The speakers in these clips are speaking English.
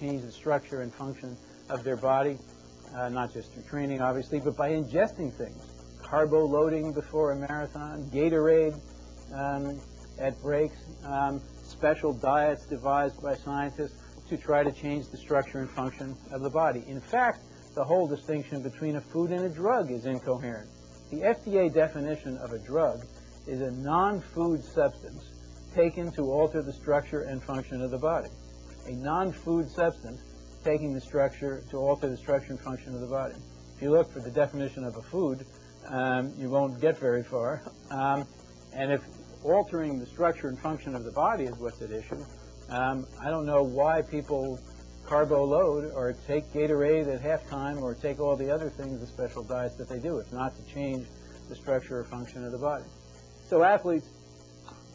change the structure and function of their body, not just through training, obviously, but by ingesting things. Carbo loading before a marathon, Gatorade at breaks, special diets devised by scientists to try to change the structure and function of the body. In fact, the whole distinction between a food and a drug is incoherent. The FDA definition of a drug is a non-food substance taken to alter the structure and function of the body. A non-food substance taking the structure to alter the structure and function of the body. If you look for the definition of a food, you won't get very far. And if altering the structure and function of the body is what's at issue, I don't know why people carbo load or take Gatorade at halftime or take all the other things, the special diets that they do, if not to change the structure or function of the body. So athletes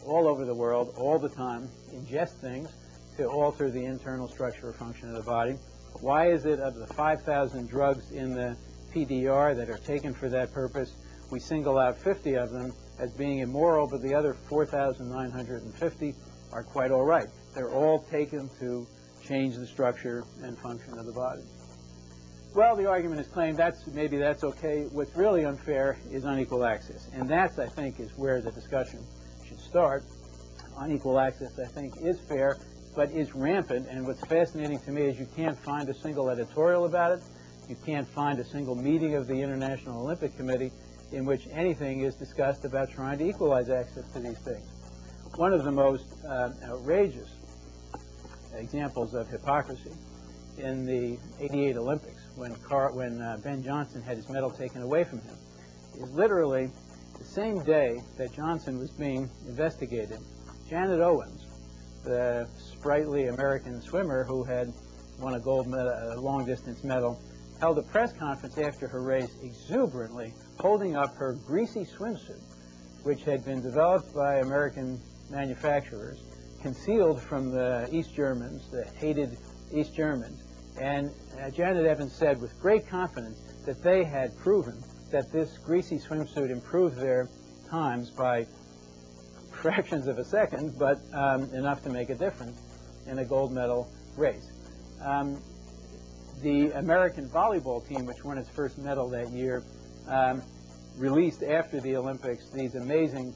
all over the world, all the time, ingest things to alter the internal structure or function of the body. Why is it of the 5,000 drugs in the PDR that are taken for that purpose, we single out 50 of them as being immoral, but the other 4,950 are quite all right? They're all taken to change the structure and function of the body. Well, the argument is claimed maybe that's okay. What's really unfair is unequal access. And that's, I think, is where the discussion should start. Unequal access, I think, is fair, but is rampant. And what's fascinating to me is you can't find a single editorial about it. You can't find a single meeting of the International Olympic Committee in which anything is discussed about trying to equalize access to these things. One of the most outrageous examples of hypocrisy in the '88 Olympics, when Ben Johnson had his medal taken away from him, is literally the same day that Johnson was being investigated. Janet Owens, the sprightly American swimmer who had won a gold medal, a long-distance medal, held a press conference after her race exuberantly holding up her greasy swimsuit, which had been developed by American manufacturers, concealed from the East Germans, the hated East Germans. And Janet Evans said with great confidence that they had proven that this greasy swimsuit improved their times by fractions of a second, but enough to make a difference in a gold medal race. The American volleyball team, which won its first medal that year, released after the Olympics these amazing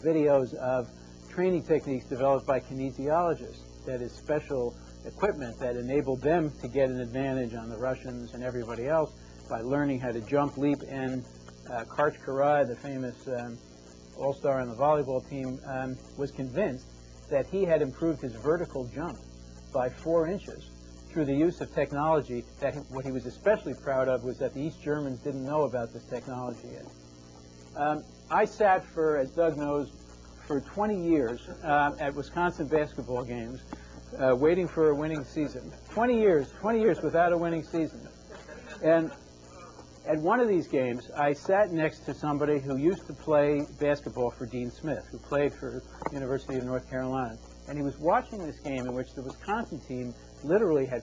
videos of training techniques developed by kinesiologists, that is special equipment that enabled them to get an advantage on the Russians and everybody else by learning how to jump, leap, and Karch Kiraly, the famous all-star on the volleyball team, was convinced that he had improved his vertical jump by 4 inches through the use of technology. That what he was especially proud of was that the East Germans didn't know about this technology yet. I sat for, as Doug knows, for 20 years at Wisconsin basketball games, waiting for a winning season. 20 years without a winning season. And at one of these games, I sat next to somebody who used to play basketball for Dean Smith, who played for the University of North Carolina. And he was watching this game in which the Wisconsin team literally had